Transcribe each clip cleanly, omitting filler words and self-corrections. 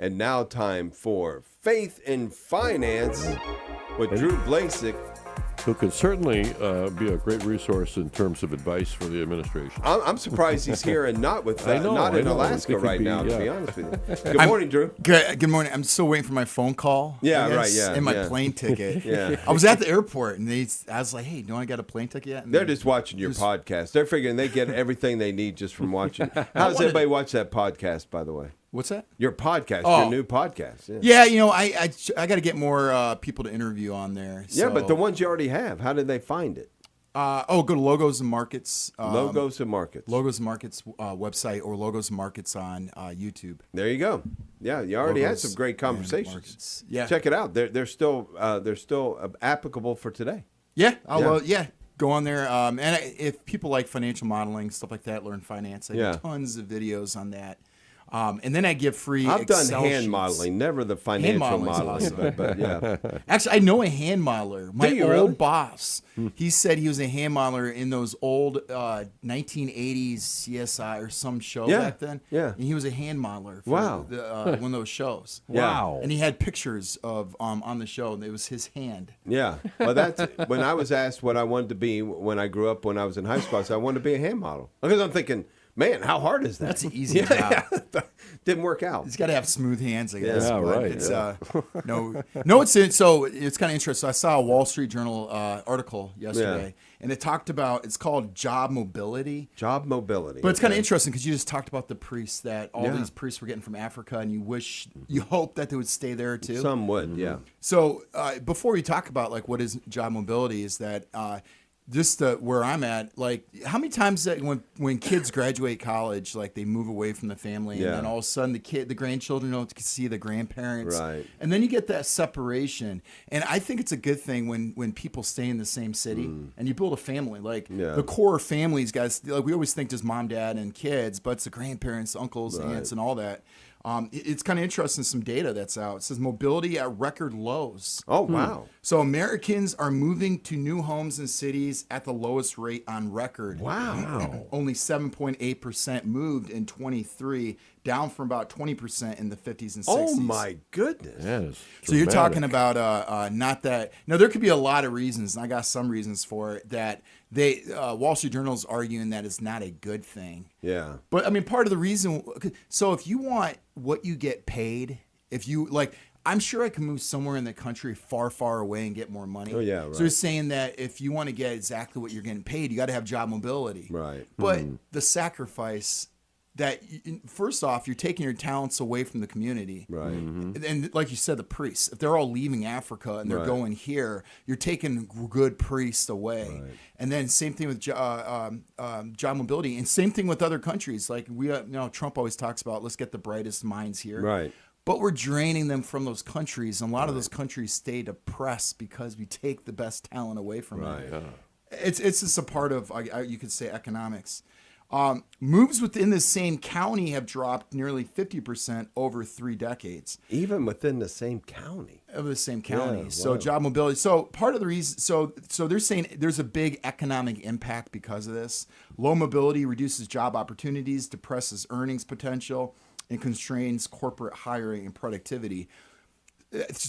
And now time for Faith in Finance with Drew Blazsik. Who could certainly be a great resource in terms of advice for the administration. I'm surprised he's here and not in Alaska right now, to be honest with you. Good morning, Drew. Good morning. I'm still waiting for my phone call. Yeah, right, yeah. And my plane ticket. Yeah. I was at the airport, and I was like, hey, do I get a plane ticket yet? And They're just watching your podcast. They're figuring they get everything they need just from watching. How does everybody watch that podcast, by the way? What's that? Your podcast, your new podcast. Yeah, I got to get more people to interview on there. So. Yeah, but the ones you already have, how did they find it? Go to Logos and Markets. Logos and Markets. Logos and Markets website or Logos and Markets on YouTube. There you go. Yeah, you already had some great conversations. Yeah, check it out. They're still applicable for today. Yeah, go on there. And if people like financial modeling, stuff like that, learn finance. I have tons of videos on that. And then I give free I've Excel done hand sheets. modeling, never the financial modeling. Awesome. but yeah. Actually, I know a hand modeler. My old really? boss, he said he was a hand modeler in those old 1980s CSI or some show back then. Yeah. And he was a hand modeler for one of those shows. Wow. And he had pictures of on the show, and it was his hand. Yeah. Well, that's when I was asked what I wanted to be when I grew up when I was in high school, I said I wanted to be a hand model. Because I'm thinking, man, how hard is that? That's an easy job. Didn't work out. He's got to have smooth hands, I guess. Yeah, right. It's, it's kind of interesting. I saw a Wall Street Journal article yesterday, and it talked about, it's called job mobility. Job mobility. But it's kind of interesting because you just talked about the priests, that all these priests were getting from Africa, and you hope that they would stay there too. Some would, yeah. So before we talk about like what is job mobility, is that just where I'm at, like how many times that when kids graduate college, like they move away from the family, and then all of a sudden the grandchildren don't see the grandparents, right? And then you get that separation. And I think it's a good thing when people stay in the same city and you build a family. Like the core families, guys, like we always think just mom, dad, and kids, but it's the grandparents, uncles, aunts, and all that. It's kind of interesting, some data that's out. It says mobility at record lows. Oh, wow. So Americans are moving to new homes and cities at the lowest rate on record. Wow. Only 7.8% moved in 23, down from about 20% in the 50s and 60s. Oh, my goodness. Yes. So you're talking about not that. Now, there could be a lot of reasons, and I got some reasons for it, that Wall Street Journal's arguing that it's not a good thing. Yeah. But, I mean, part of the reason, so if you want what you get paid, if you, like, I'm sure I can move somewhere in the country far, far away and get more money. Oh, yeah, right. So they're saying that if you want to get exactly what you're getting paid, you got to have job mobility. Right. But the sacrifice that, first off, you're taking your talents away from the community. Right. And like you said, the priests, if they're all leaving Africa and they're going here, you're taking good priests away. Right. And then same thing with job mobility, and same thing with other countries. Like Trump always talks about, let's get the brightest minds here. Right. But we're draining them from those countries, and a lot of those countries stay depressed because we take the best talent away from them. It's just a part of, you could say, economics. Moves within the same county have dropped nearly 50% over 3 decades. Even within the same county. Of the same county. Yeah, so job mobility. So part of the reason, so they're saying there's a big economic impact because of this. Low mobility reduces job opportunities, depresses earnings potential, and constrains corporate hiring and productivity.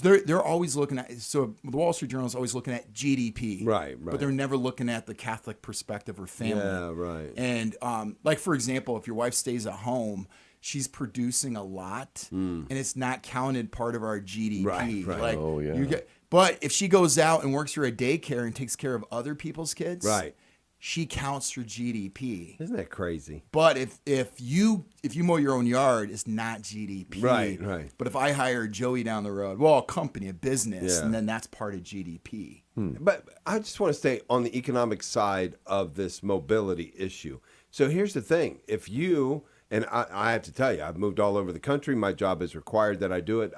They're always looking at, so the Wall Street Journal is always looking at GDP, right? But they're never looking at the Catholic perspective or family. Yeah, right. And like, for example, if your wife stays at home, she's producing a lot, and it's not counted part of our GDP. Right. Like, but if she goes out and works for a daycare and takes care of other people's kids, right, she counts for GDP. Isn't that crazy? But if you mow your own yard, it's not GDP. Right. But if I hire Joey down the road, a company, a business, and then that's part of GDP. But I just want to stay on the economic side of this mobility issue. So here's the thing. If you, and I have to tell you, I've moved all over the country. My job is required that I do it.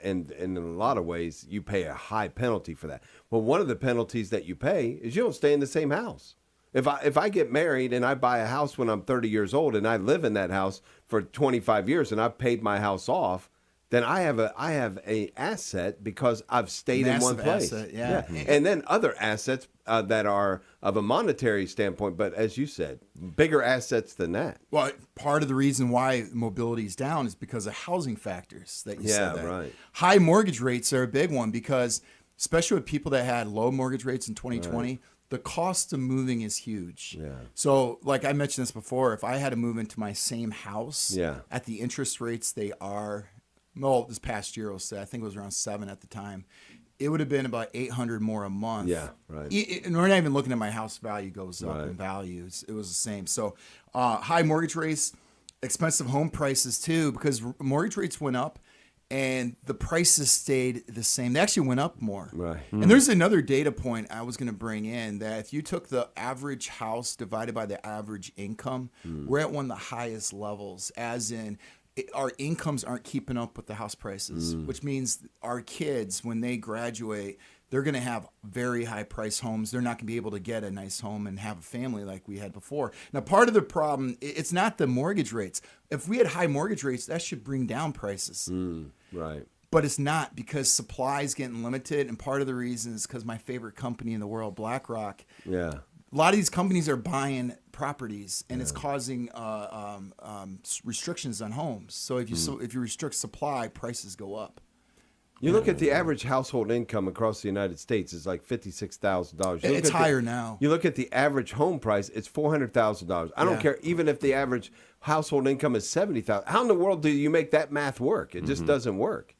And in a lot of ways, you pay a high penalty for that. Well, one of the penalties that you pay is you don't stay in the same house. If I get married and I buy a house when I'm 30 years old and I live in that house for 25 years and I've paid my house off, then I have a asset because I've stayed in one Massive place. asset, yeah. And then other assets that are of a monetary standpoint, but as you said, bigger assets than that. Well, part of the reason why mobility is down is because of housing factors that you said. That. Right. High mortgage rates are a big one because, especially with people that had low mortgage rates in 2020, the cost of moving is huge. Yeah. So, like I mentioned this before, if I had to move into my same house Yeah. at the interest rates they are, well, this past year, I think it was around 7 at the time, it would have been about $800 more a month. Yeah, right. And we're not even looking at my house value goes up Right. in values. It was the same. So high mortgage rates, expensive home prices too, because mortgage rates went up and the prices stayed the same. They actually went up more. Right. And there's another data point I was going to bring in that if you took the average house divided by the average income, we're at one of the highest levels, as in our incomes aren't keeping up with the house prices, which means our kids, when they graduate, they're going to have very high price homes. They're not going to be able to get a nice home and have a family like we had before. Now, part of the problem, it's not the mortgage rates. If we had high mortgage rates, that should bring down prices. Right. But it's not, because supply is getting limited. And part of the reason is because my favorite company in the world, BlackRock, Yeah. a lot of these companies are buying properties, and it's causing restrictions on homes. So if you restrict supply, prices go up. You look at the average household income across the United States is like $56,000. It's higher now. You look at the average home price; it's $400,000. I don't Yeah. care, even if the average household income is $70,000. How in the world do you make that math work? It just doesn't work.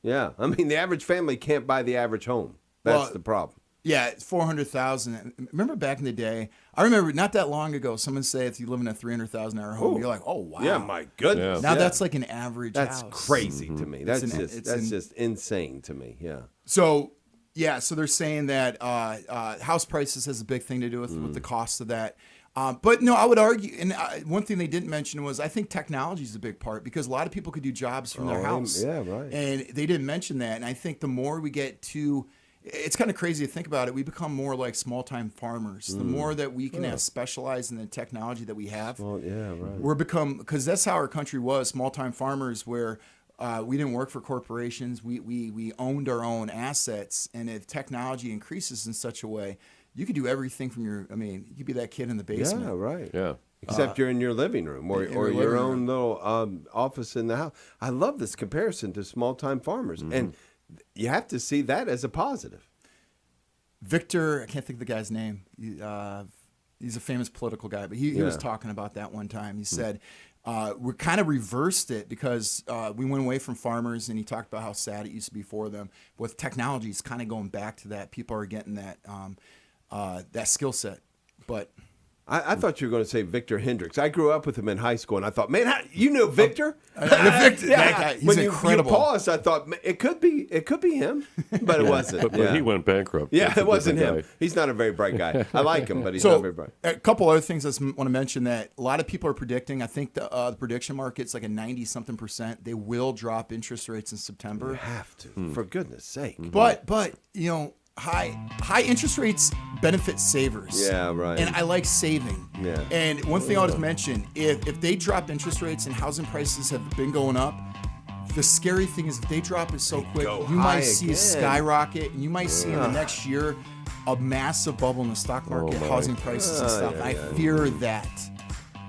Yeah, I mean, the average family can't buy the average home. That's Well, the problem. Yeah, it's 400,000. Remember back in the day? I remember not that long ago. Someone say if you live in a $300,000 home, you're like, oh wow. Yeah, my goodness. Now Yeah. that's like an average That's house. crazy to me. That's It's just insane to me. Yeah. So yeah, so they're saying that house prices has a big thing to do with the cost of that. But no, I would argue, and one thing they didn't mention was I think technology is a big part, because a lot of people could do jobs from their house. Yeah, right. And they didn't mention that. And I think the more we get to, it's kind of crazy to think about it, we become more like small-time farmers. The more that we can have specialized in the technology that we have, Well, yeah, right. we're become, because that's how our country was, small-time farmers, where we didn't work for corporations. We owned our own assets. And if technology increases in such a way, you could do everything from you could be that kid in the basement. Yeah, right. Yeah. Except you're in your living room or your your living own little office in the house. I love this comparison to small-time farmers. And you have to see that as a positive. Victor, I can't think of the guy's name. He's a famous political guy, but he was talking about that one time. He said, we kind of reversed it because we went away from farmers, and he talked about how sad it used to be for them. With technology, it's kind of going back to that. People are getting that that skill set. But I thought you were going to say Victor Hendricks. I grew up with him in high school, and I thought, man, you know Victor? Victor, that guy, he's when incredible. you paused, I thought it could be him, but it wasn't. But he went bankrupt. Yeah, That's a it wasn't him. different guy. He's not a very bright guy. I like him, but he's not very bright. A couple other things I just want to mention that a lot of people are predicting. I think the prediction market's like a 90-something%. They will drop interest rates in September. You have to, for goodness sake. But high interest rates benefit savers. Yeah, right. And I like saving. Yeah. And one thing I'll just mention, if they drop interest rates and housing prices have been going up, the scary thing is if they drop it so quick, go you high might see a again. skyrocket, and you might see in the next year a massive bubble in the stock market, my. housing prices and stuff. I fear that.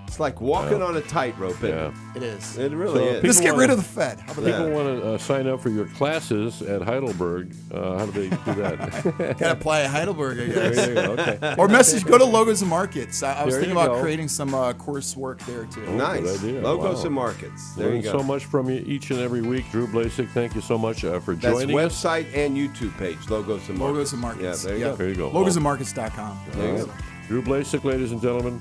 It's like walking on a tightrope. Yeah. It is. It really So is. Let's people get rid of the Fed. How about People want to sign up for your classes at Heidelberg. How do they do that? that? Got to apply at Heidelberg, I guess. There you go. Okay. Or go to Logos and Markets. I was There thinking you about go. creating some coursework there too. Nice. Good idea. Logos Wow. and markets. There you Learn go. so much from you each and every week. Drew Blazsik, thank you so much for That's joining us. website and YouTube page, Logos and Markets. Logos and Markets. Yeah, there you Yep. go. There you go. Logosandmarkets.com. There you go. Drew Blazsik, ladies and gentlemen.